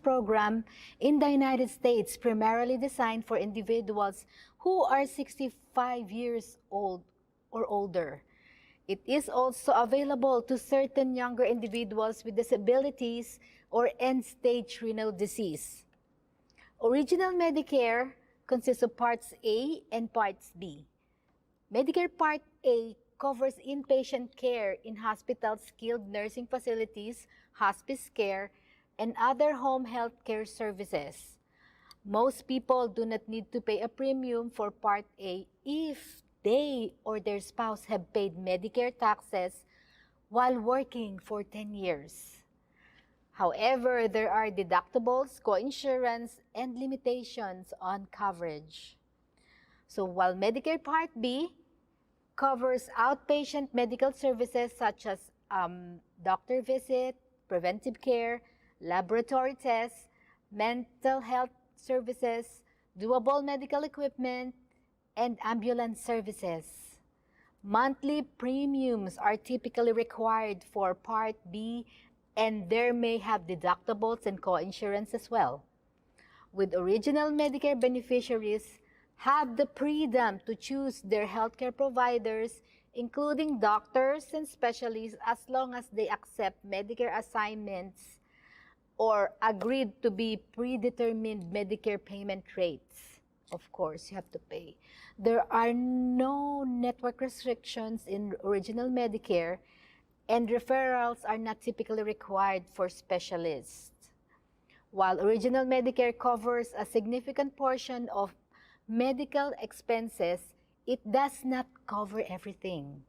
program in the United States, primarily designed for individuals who are 65 years old or older. It is also available to certain younger individuals with disabilities or end-stage renal disease. Original Medicare consists of Parts A and Parts B. Medicare Part A covers inpatient care in hospitals, skilled nursing facilities, hospice care, and other home health care services. Most people do not need to pay a premium for Part A if they or their spouse have paid Medicare taxes while working for 10 years. However, there are deductibles, coinsurance, and limitations on coverage. So while Medicare Part B covers outpatient medical services such as doctor visit, preventive care, laboratory tests, mental health services, doable medical equipment, and ambulance services. Monthly premiums are typically required for Part B, and there may have deductibles and coinsurance as well. With original Medicare beneficiaries have the freedom to choose their healthcare providers, including doctors and specialists, as long as they accept Medicare assignments or agreed to be predetermined Medicare payment rates. Of course, you have to pay. There are no network restrictions in original Medicare, and referrals are not typically required for specialists. While original Medicare covers a significant portion of medical expenses, it does not cover everything.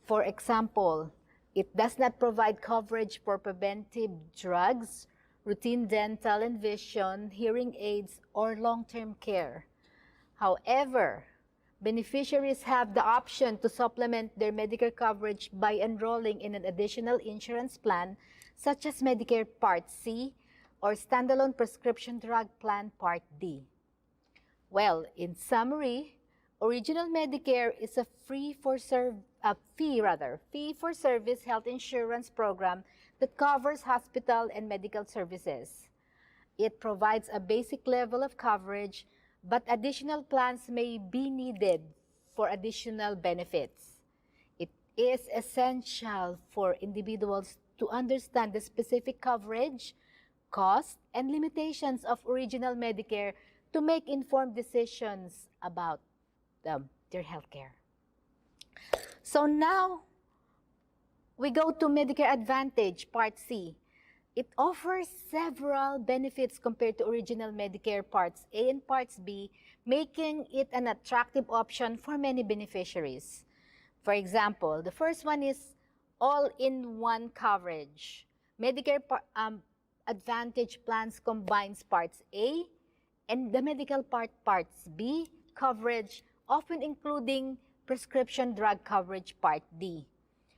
For example, it does not provide coverage for preventive drugs, routine dental and vision, hearing aids, or long-term care. However, beneficiaries have the option to supplement their Medicare coverage by enrolling in an additional insurance plan, such as Medicare Part C or standalone prescription drug plan Part D. Well, in summary, original Medicare is a fee-for-service health insurance program that covers hospital and medical services. It provides a basic level of coverage, but additional plans may be needed for additional benefits. It is essential for individuals to understand the specific coverage, cost, and limitations of original Medicare to make informed decisions about their health care. So now, we go to Medicare Advantage, Part C. It offers several benefits compared to original Medicare Parts A and Parts B, making it an attractive option for many beneficiaries. For example, the first one is all-in-one coverage. Medicare Advantage plans combines Parts A and the medical Parts B coverage, often including prescription drug coverage Part D.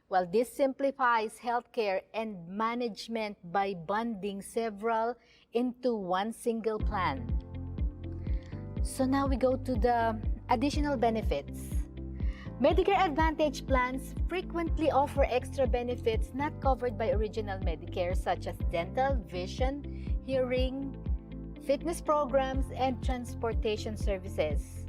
Well, this simplifies healthcare and management by bundling several into one single plan. So now we go to the additional benefits. Medicare Advantage plans frequently offer extra benefits not covered by original Medicare, such as dental, vision, hearing, fitness programs, and transportation services.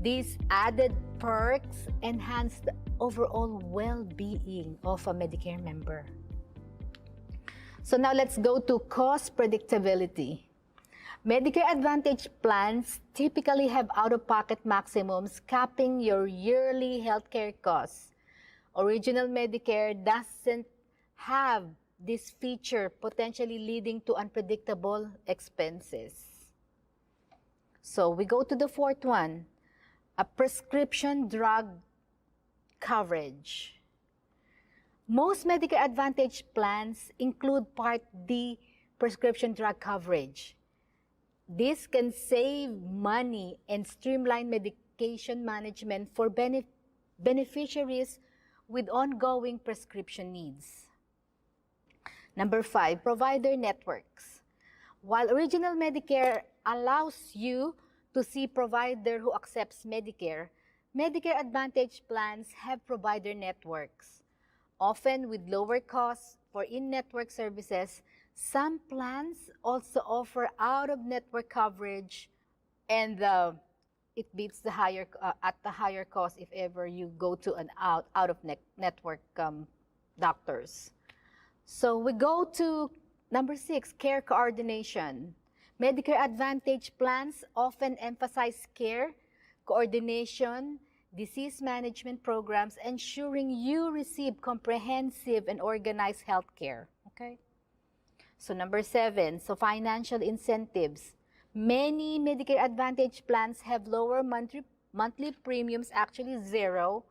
These added perks enhance the overall well-being of a Medicare member. So now let's go to cost predictability. Medicare Advantage plans typically have out-of-pocket maximums capping your yearly healthcare costs. Original Medicare doesn't have this feature, potentially leading to unpredictable expenses. So we go to the fourth one, a prescription drug coverage. Most Medicare Advantage plans include Part D prescription drug coverage. This can save money and streamline medication management for beneficiaries with ongoing prescription needs. Number 5, provider networks. While original Medicare allows you to see provider who accepts Medicare, Medicare Advantage plans have provider networks, often with lower costs for in-network services Some plans also offer out-of-network coverage, and it beats the higher at the higher cost if ever you go to an out-of-network doctors. So we go to number 6, care coordination. Medicare Advantage plans often emphasize care, coordination, disease management programs, ensuring you receive comprehensive and organized health care. Okay? So number 7, so financial incentives. Many Medicare Advantage plans have lower monthly premiums, actually zero,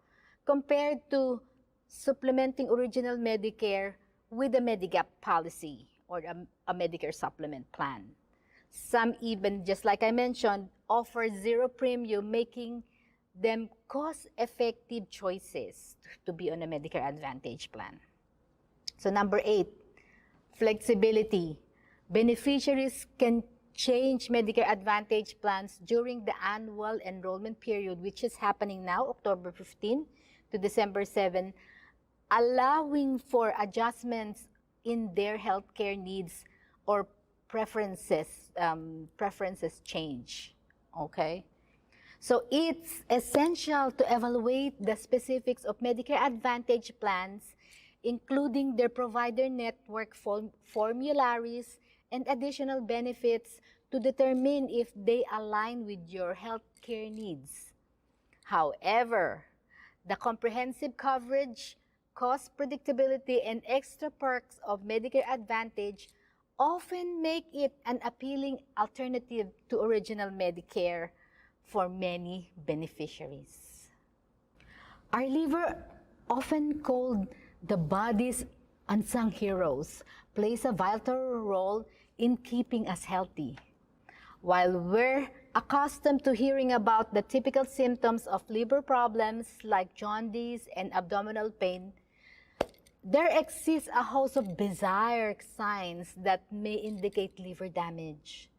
compared to supplementing original Medicare with a Medigap policy or a Medicare supplement plan. Some even, just like I mentioned, offer zero premium, making them cost-effective choices to be on a Medicare Advantage plan. So number 8, flexibility. Beneficiaries can change Medicare Advantage plans during the annual enrollment period, which is happening now, October 15 to December 7, allowing for adjustments in their healthcare needs or preferences change. Okay? So it's essential to evaluate the specifics of Medicare Advantage plans, including their provider network formularies and additional benefits, to determine if they align with your healthcare needs. However, the comprehensive coverage, cost predictability, and extra perks of Medicare Advantage often make it an appealing alternative to original Medicare for many beneficiaries. Our liver, often called the body's unsung heroes, plays a vital role in keeping us healthy. While we're accustomed to hearing about the typical symptoms of liver problems like jaundice and abdominal pain, there exists a host of bizarre signs that may indicate liver damage.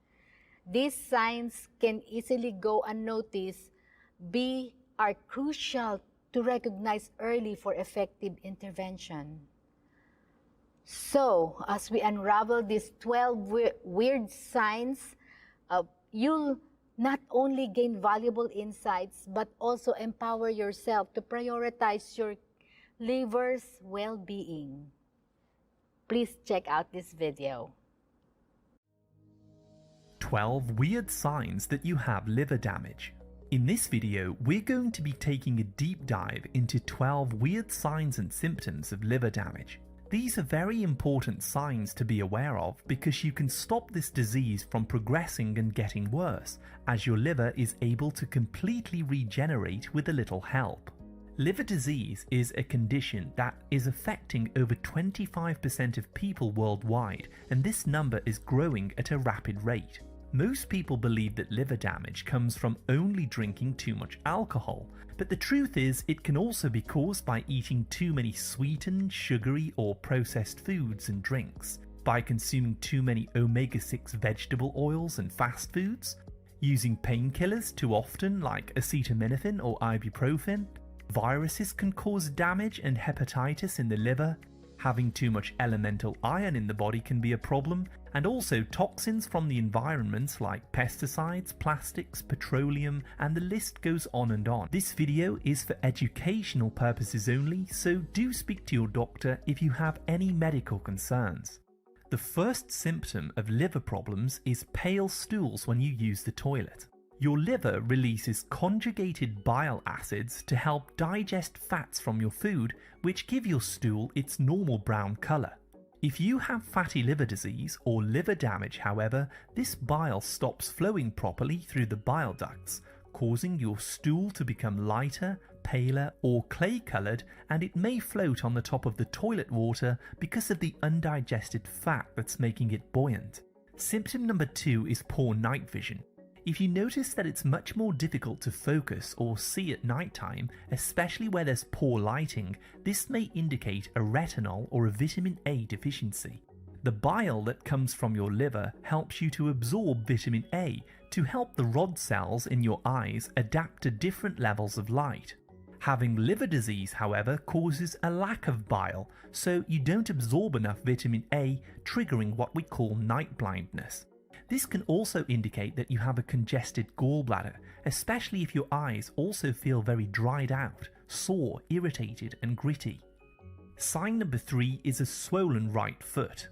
These signs can easily go unnoticed, are crucial to recognize early for effective intervention. So, as we unravel these 12 weird signs, you'll not only gain valuable insights, but also empower yourself to prioritize your liver's well-being. Please check out this video. 12 weird signs that you have liver damage. In this video, we're going to be taking a deep dive into 12 weird signs and symptoms of liver damage. These are very important signs to be aware of because you can stop this disease from progressing and getting worse, as your liver is able to completely regenerate with a little help. Liver disease is a condition that is affecting over 25% of people worldwide, and this number is growing at a rapid rate. Most people believe that liver damage comes from only drinking too much alcohol, but the truth is it can also be caused by eating too many sweetened, sugary or processed foods and drinks, by consuming too many omega-6 vegetable oils and fast foods, using painkillers too often like acetaminophen or ibuprofen. Viruses can cause damage and hepatitis in the liver. Having too much elemental iron in the body can be a problem, and also toxins from the environment like pesticides, plastics, petroleum, and the list goes on and on. This video is for educational purposes only, so do speak to your doctor if you have any medical concerns. The first symptom of liver problems is pale stools when you use the toilet. Your liver releases conjugated bile acids to help digest fats from your food, which give your stool its normal brown color. If you have fatty liver disease or liver damage, however, this bile stops flowing properly through the bile ducts, causing your stool to become lighter, paler, or clay-colored, and it may float on the top of the toilet water because of the undigested fat that's making it buoyant. Symptom number 2 is poor night vision. If you notice that it's much more difficult to focus or see at nighttime, especially where there's poor lighting, this may indicate a retinol or a vitamin A deficiency. The bile that comes from your liver helps you to absorb vitamin A to help the rod cells in your eyes adapt to different levels of light. Having liver disease, however, causes a lack of bile, so you don't absorb enough vitamin A, triggering what we call night blindness. This can also indicate that you have a congested gallbladder, especially if your eyes also feel very dried out, sore, irritated and gritty. Sign number 3 is a swollen right foot.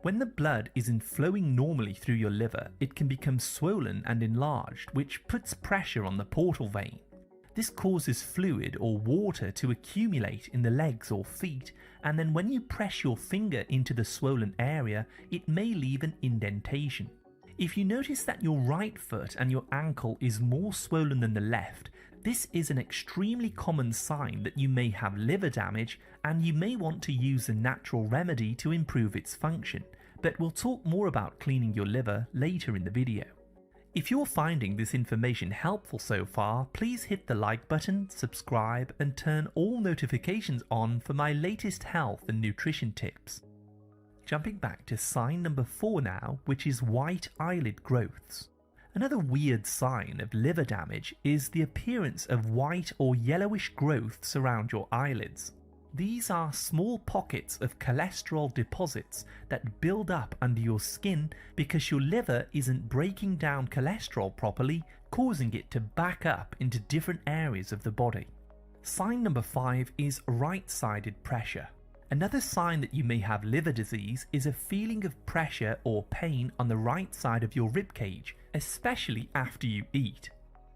When the blood isn't flowing normally through your liver, it can become swollen and enlarged, which puts pressure on the portal vein. This causes fluid or water to accumulate in the legs or feet, and then when you press your finger into the swollen area, it may leave an indentation. If you notice that your right foot and your ankle is more swollen than the left, this is an extremely common sign that you may have liver damage, and you may want to use a natural remedy to improve its function, but we'll talk more about cleaning your liver later in the video. If you're finding this information helpful so far, please hit the like button, subscribe and turn all notifications on for my latest health and nutrition tips. Jumping back to sign number 4 now, which is white eyelid growths. Another weird sign of liver damage is the appearance of white or yellowish growths around your eyelids. These are small pockets of cholesterol deposits that build up under your skin because your liver isn't breaking down cholesterol properly, causing it to back up into different areas of the body. Sign number 5 is right-sided pressure. Another sign that you may have liver disease is a feeling of pressure or pain on the right side of your ribcage, especially after you eat.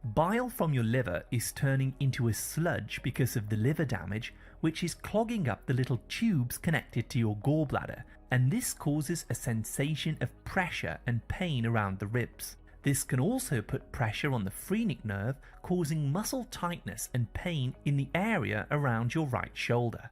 Bile from your liver is turning into a sludge because of the liver damage, which is clogging up the little tubes connected to your gallbladder, and this causes a sensation of pressure and pain around the ribs. This can also put pressure on the phrenic nerve, causing muscle tightness and pain in the area around your right shoulder.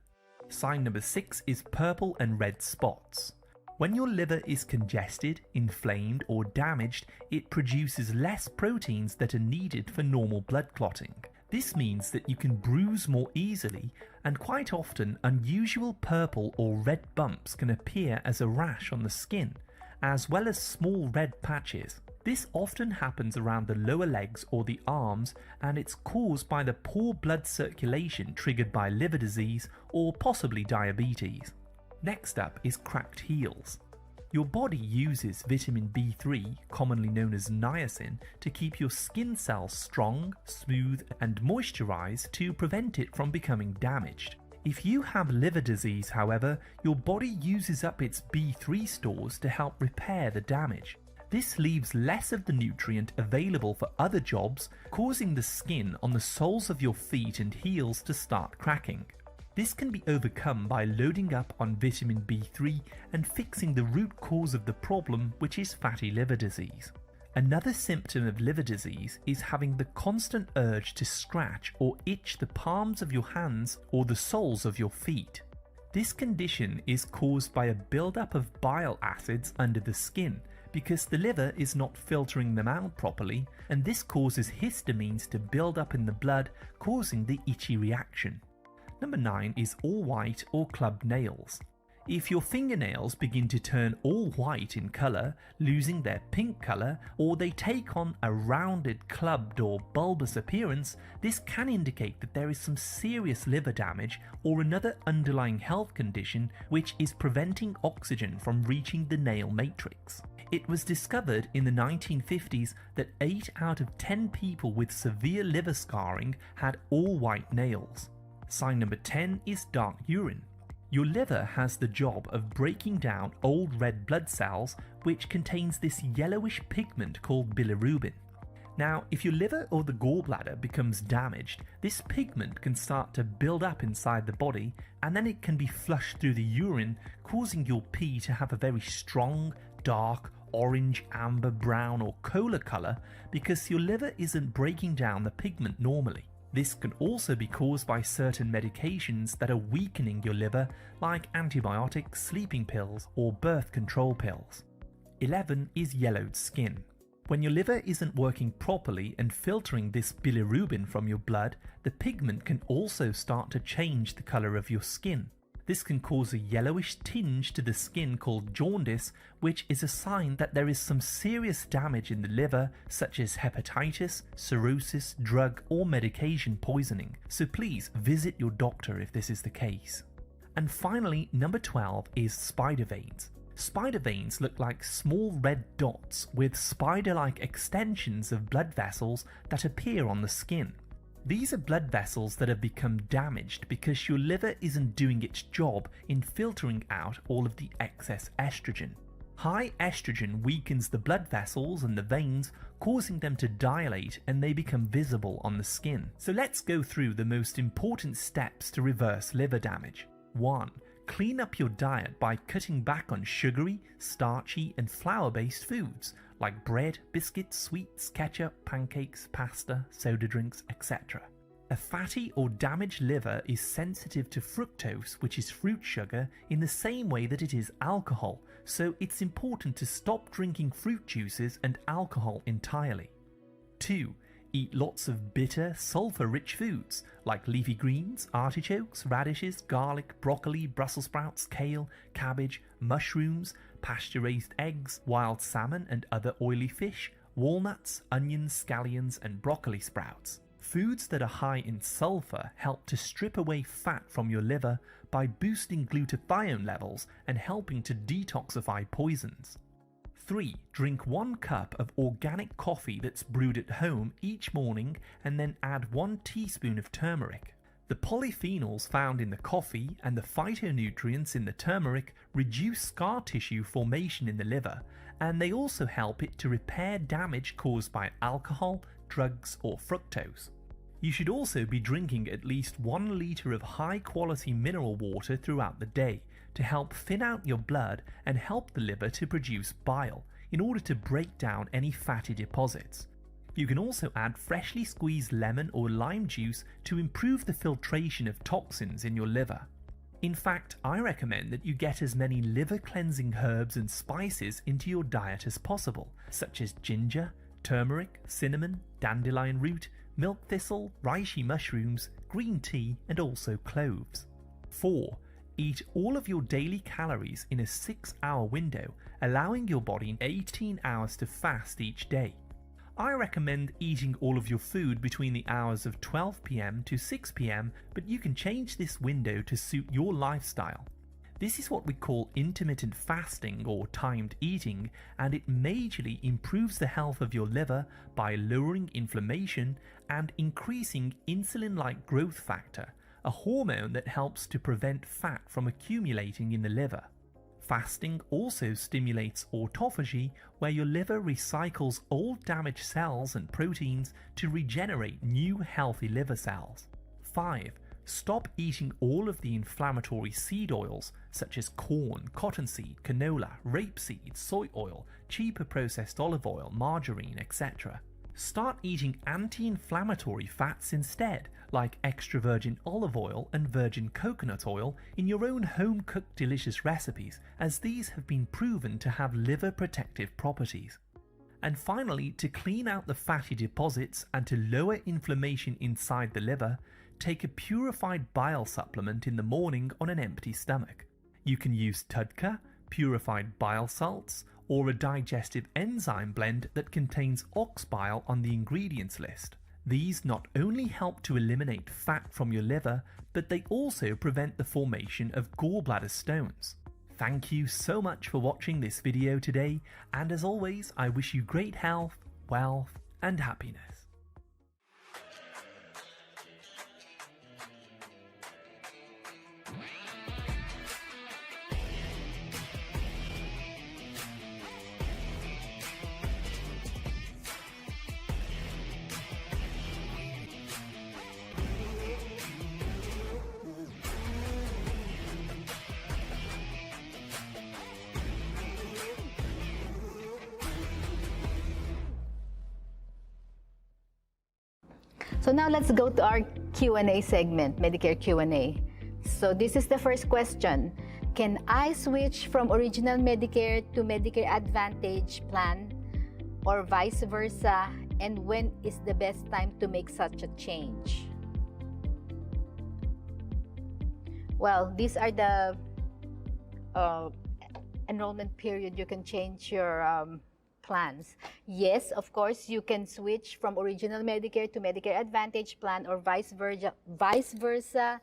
Sign number 6 is purple and red spots. When your liver is congested, inflamed or damaged, it produces less proteins that are needed for normal blood clotting. This means that you can bruise more easily, and quite often unusual purple or red bumps can appear as a rash on the skin, as well as small red patches. This often happens around the lower legs or the arms, and it's caused by the poor blood circulation triggered by liver disease or possibly diabetes. Next up is cracked heels. Your body uses vitamin B3, commonly known as niacin, to keep your skin cells strong, smooth and moisturized to prevent it from becoming damaged. If you have liver disease, however, your body uses up its B3 stores to help repair the damage. This leaves less of the nutrient available for other jobs, causing the skin on the soles of your feet and heels to start cracking. This can be overcome by loading up on vitamin B3 and fixing the root cause of the problem, which is fatty liver disease. Another symptom of liver disease is having the constant urge to scratch or itch the palms of your hands or the soles of your feet. This condition is caused by a buildup of bile acids under the skin because the liver is not filtering them out properly, and this causes histamines to build up in the blood, causing the itchy reaction. Number 9 is all white or clubbed nails. If your fingernails begin to turn all white in colour, losing their pink colour, or they take on a rounded, clubbed or bulbous appearance, this can indicate that there is some serious liver damage or another underlying health condition which is preventing oxygen from reaching the nail matrix. It was discovered in the 1950s that 8 out of 10 people with severe liver scarring had all white nails. Sign number 10 is dark urine. Your liver has the job of breaking down old red blood cells, which contains this yellowish pigment called bilirubin. Now, if your liver or the gallbladder becomes damaged, this pigment can start to build up inside the body, and then it can be flushed through the urine, causing your pee to have a very strong, dark, orange, amber, brown or cola color because your liver isn't breaking down the pigment normally. This can also be caused by certain medications that are weakening your liver, like antibiotics, sleeping pills or birth control pills. 11 is yellowed skin. When your liver isn't working properly and filtering this bilirubin from your blood, the pigment can also start to change the color of your skin. This can cause a yellowish tinge to the skin called jaundice, which is a sign that there is some serious damage in the liver, such as hepatitis, cirrhosis, drug or medication poisoning. So please visit your doctor if this is the case. And finally, number 12 is spider veins. Spider veins look like small red dots with spider-like extensions of blood vessels that appear on the skin. These are blood vessels that have become damaged because your liver isn't doing its job in filtering out all of the excess estrogen. High estrogen weakens the blood vessels and the veins, causing them to dilate, and they become visible on the skin. So let's go through the most important steps to reverse liver damage. 1. Clean up your diet by cutting back on sugary, starchy and flour-based foods like bread, biscuits, sweets, ketchup, pancakes, pasta, soda drinks, etc. A fatty or damaged liver is sensitive to fructose, which is fruit sugar, in the same way that it is alcohol, so it's important to stop drinking fruit juices and alcohol entirely. 2. Eat lots of bitter, sulfur-rich foods like leafy greens, artichokes, radishes, garlic, broccoli, Brussels sprouts, kale, cabbage, mushrooms, pasture-raised eggs, wild salmon and other oily fish, walnuts, onions, scallions and broccoli sprouts. Foods that are high in sulfur help to strip away fat from your liver by boosting glutathione levels and helping to detoxify poisons. 3. Drink 1 cup of organic coffee that's brewed at home each morning and then add 1 teaspoon of turmeric. The polyphenols found in the coffee and the phytonutrients in the turmeric reduce scar tissue formation in the liver, and they also help it to repair damage caused by alcohol, drugs or fructose. You should also be drinking at least 1 litre of high quality mineral water throughout the day to help thin out your blood and help the liver to produce bile in order to break down any fatty deposits. You can also add freshly squeezed lemon or lime juice to improve the filtration of toxins in your liver. In fact, I recommend that you get as many liver cleansing herbs and spices into your diet as possible, such as ginger, turmeric, cinnamon, dandelion root, milk thistle, reishi mushrooms, green tea and also cloves. 4. Eat all of your daily calories in a 6-hour window, allowing your body 18 hours to fast each day. I recommend eating all of your food between the hours of 12 p.m. to 6 p.m, but you can change this window to suit your lifestyle. This is what we call intermittent fasting or timed eating, and it majorly improves the health of your liver by lowering inflammation and increasing insulin-like growth factor, a hormone that helps to prevent fat from accumulating in the liver. Fasting also stimulates autophagy, where your liver recycles old damaged cells and proteins to regenerate new healthy liver cells. 5. Stop eating all of the inflammatory seed oils such as corn, cottonseed, canola, rapeseed, soy oil, cheaper processed olive oil, margarine, etc. Start eating anti-inflammatory fats instead, like extra virgin olive oil and virgin coconut oil in your own home-cooked delicious recipes, as these have been proven to have liver protective properties. And finally, to clean out the fatty deposits and to lower inflammation inside the liver, take a purified bile supplement in the morning on an empty stomach. You can use TUDCA, purified bile salts, or a digestive enzyme blend that contains ox bile on the ingredients list. These not only help to eliminate fat from your liver, but they also prevent the formation of gallbladder stones. Thank you so much for watching this video today, and as always, I wish you great health, wealth, and happiness. So now let's go to our Q&A segment, Medicare Q&A. So this is the first question. Can I switch from original Medicare to Medicare Advantage plan or vice versa? And when is the best time to make such a change? Well, these are the uh, enrollment period you can change your plans. Yes, of course, you can switch from original Medicare to Medicare Advantage plan or vice versa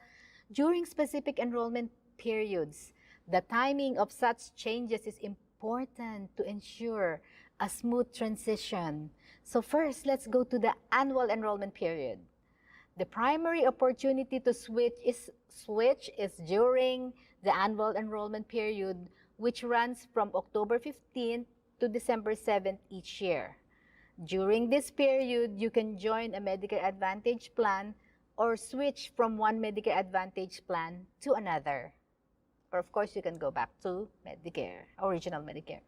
during specific enrollment periods. The timing of such changes is important to ensure a smooth transition. So first, let's go to the annual enrollment period. The primary opportunity to switch is during the annual enrollment period, which runs from October 15th to December 7th each year. During this period, you can join a Medicare Advantage plan or switch from one Medicare Advantage plan to another. Or of course, you can go back to Medicare, original Medicare.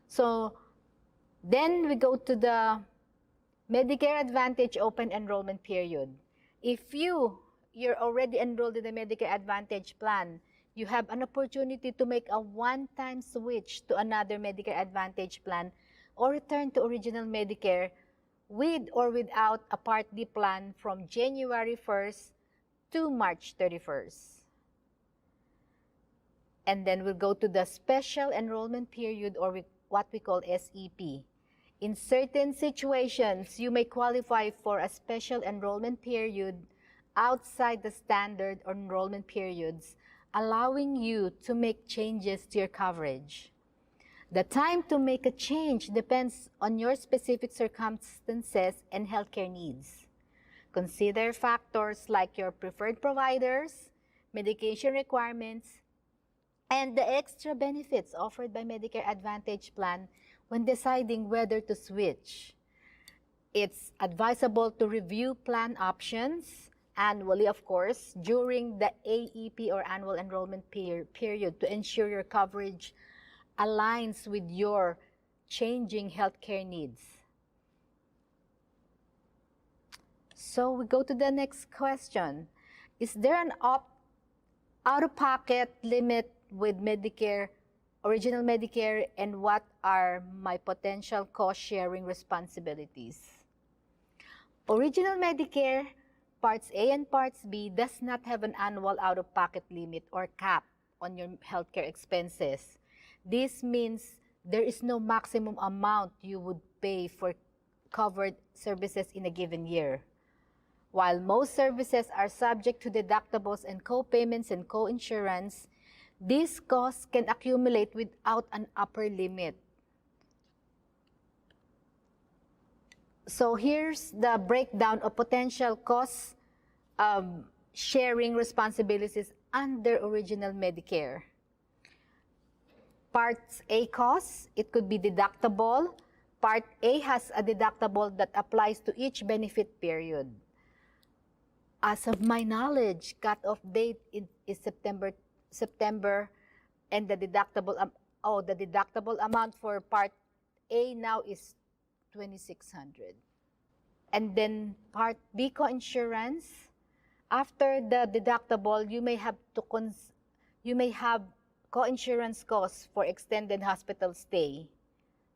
So then we go to the Medicare Advantage open enrollment period. If you're already enrolled in the Medicare Advantage plan, you have an opportunity to make a one-time switch to another Medicare Advantage plan or return to original Medicare with or without a Part D plan from January 1st to March 31st. And then we'll go to the special enrollment period, or what we call SEP. In certain situations, you may qualify for a special enrollment period outside the standard enrollment periods, allowing you to make changes to your coverage. The time to make a change depends on your specific circumstances and healthcare needs. Consider factors like your preferred providers, medication requirements, and the extra benefits offered by Medicare Advantage plan when deciding whether to switch. It's advisable to review plan options annually, of course, during the AEP or annual enrollment period to ensure your coverage aligns with your changing healthcare needs. So we go to the next question. Is there an out-of-pocket limit with Medicare, original Medicare, and what are my potential cost-sharing responsibilities? Original Medicare, Parts A and Parts B does not have an annual out-of-pocket limit or cap on your healthcare expenses. This means there is no maximum amount you would pay for covered services in a given year. While most services are subject to deductibles and co-payments and co-insurance, these costs can accumulate without an upper limit. So here's the breakdown of potential cost sharing responsibilities under original Medicare. Part A costs, it could be deductible. Part A has a deductible that applies to each benefit period. As of my knowledge, cut-off date is September, and the deductible amount for Part A now is $2,600. And then Part B co-insurance, after the deductible, you may have co-insurance costs for extended hospital stay,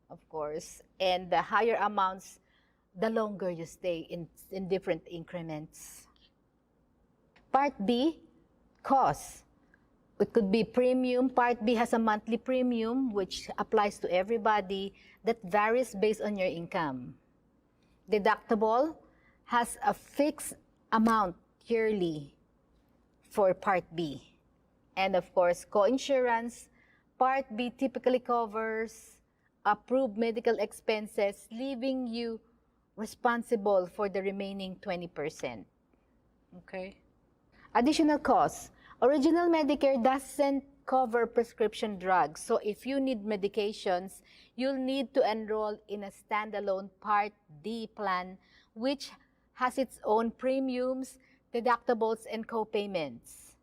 of course, and the higher amounts the longer you stay in different increments. Part B, costs. It could be premium. Part B has a monthly premium, which applies to everybody, that varies based on your income. Deductible has a fixed amount yearly for Part B. And of course, co-insurance, Part B typically covers approved medical expenses, leaving you responsible for the remaining 20%. Okay? Additional costs. Original Medicare doesn't cover prescription drugs. So if you need medications, you'll need to enroll in a standalone Part D plan, which has its own premiums, deductibles, and co-payments.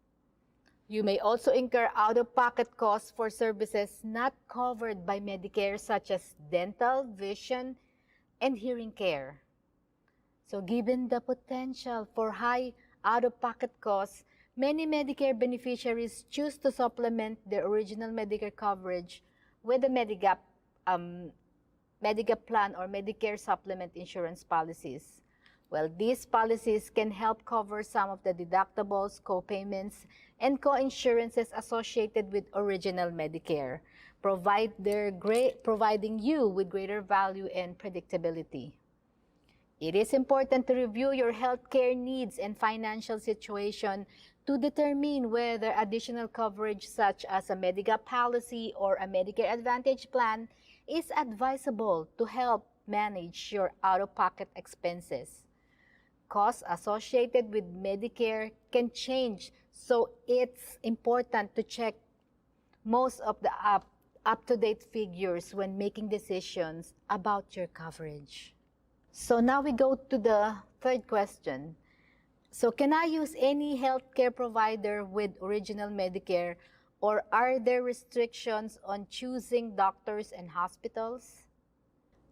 You may also incur out-of-pocket costs for services not covered by Medicare, such as dental, vision, and hearing care. So given the potential for high out-of-pocket costs, many Medicare beneficiaries choose to supplement their original Medicare coverage with a Medigap plan or Medicare supplement insurance policies. Well, these policies can help cover some of the deductibles, co-payments, and co-insurances associated with original Medicare, providing you with greater value and predictability. It is important to review your healthcare needs and financial situation to determine whether additional coverage such as a Medigap policy or a Medicare Advantage plan is advisable to help manage your out-of-pocket expenses. Costs associated with Medicare can change, so it's important to check most of the up-to-date figures when making decisions about your coverage. So now we go to the third question. So can I use any healthcare provider with original Medicare, or are there restrictions on choosing doctors and hospitals?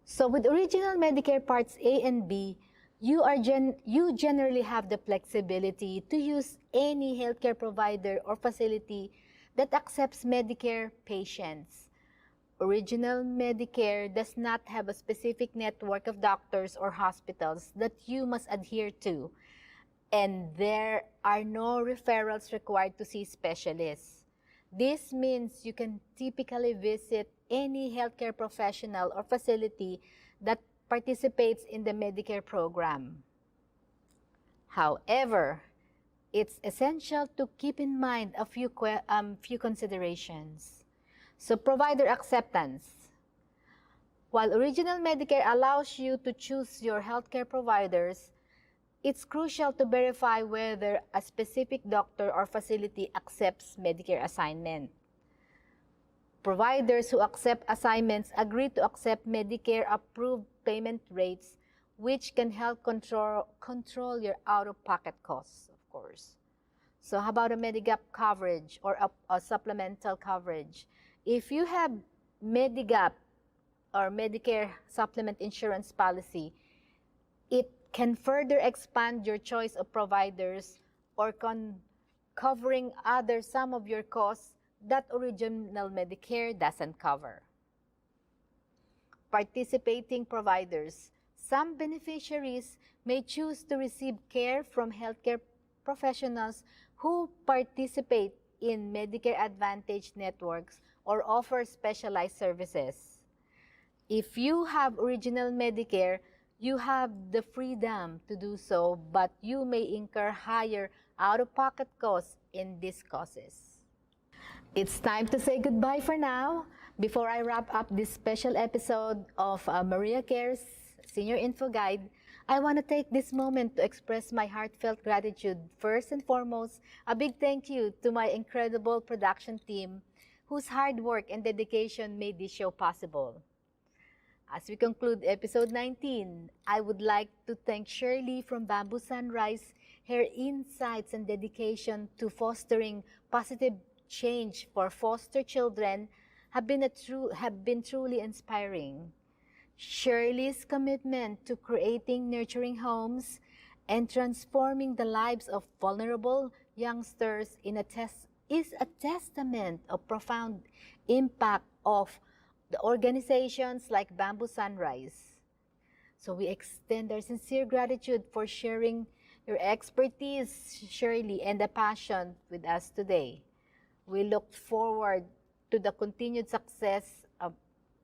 So with original Medicare Parts A and B, you generally have the flexibility to use any healthcare provider or facility that accepts Medicare patients. Original Medicare does not have a specific network of doctors or hospitals that you must adhere to, and there are no referrals required to see specialists. This means you can typically visit any healthcare professional or facility that participates in the Medicare program. However, it's essential to keep in mind a few considerations. So, provider acceptance. While original Medicare allows you to choose your healthcare providers, it's crucial to verify whether a specific doctor or facility accepts Medicare assignment. Providers who accept assignments agree to accept Medicare-approved payment rates, which can help control your out-of-pocket costs, of course. So how about a Medigap coverage or a supplemental coverage? If you have Medigap or Medicare supplement insurance policy, it can further expand your choice of providers or covering some of your costs that original Medicare doesn't cover. Participating providers. Some beneficiaries may choose to receive care from healthcare professionals who participate in Medicare Advantage networks or offer specialized services. If you have original Medicare, you have the freedom to do so, but you may incur higher out-of-pocket costs in these causes. It's time to say goodbye for now. Before I wrap up this special episode of Maria Cares Senior Info Guide, I want to take this moment to express my heartfelt gratitude. First and foremost, a big thank you to my incredible production team whose hard work and dedication made this show possible. As we conclude episode 19, I would like to thank Shirley from Bamboo Sunrise. Her insights and dedication to fostering positive change for foster children have been truly inspiring. Shirley's commitment to creating nurturing homes and transforming the lives of vulnerable youngsters is a testament of profound impact of the organizations like Bamboo Sunrise. So we extend our sincere gratitude for sharing your expertise, Shirley, and the passion with us today. We look forward to the continued success of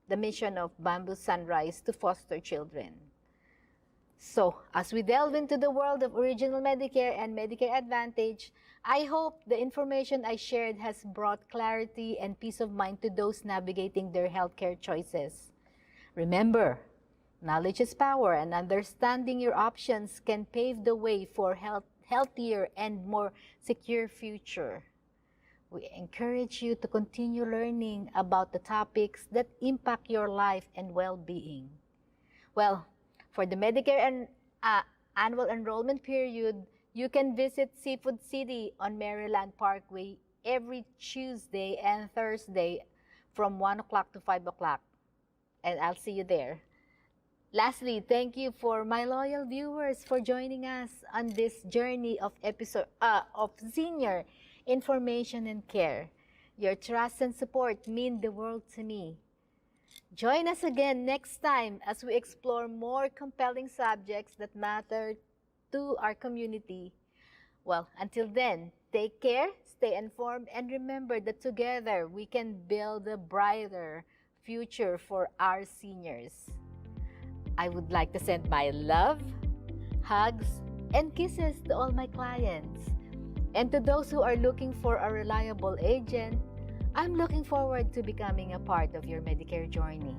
the mission of Bamboo Sunrise to foster children. So, as we delve into the world of original Medicare and Medicare Advantage, I hope the information I shared has brought clarity and peace of mind to those navigating their healthcare choices. Remember, knowledge is power, and understanding your options can pave the way for healthier and more secure future. We encourage you to continue learning about the topics that impact your life and well-being. Well, for the Medicare annual enrollment period, you can visit Seafood City on Maryland Parkway every Tuesday and Thursday from 1 o'clock to 5 o'clock. And I'll see you there. Lastly, thank you for my loyal viewers for joining us on this journey of senior information and care. Your trust and support mean the world to me. Join us again next time as we explore more compelling subjects that matter to our community. Well, until then, take care, stay informed, and remember that together we can build a brighter future for our seniors. I would like to send my love, hugs, and kisses to all my clients. And to those who are looking for a reliable agent, I'm looking forward to becoming a part of your Medicare journey.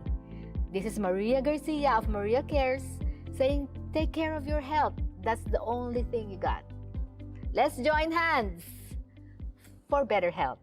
This is Maria Garcia of Maria Cares saying, take care of your health. That's the only thing you got. Let's join hands for better health.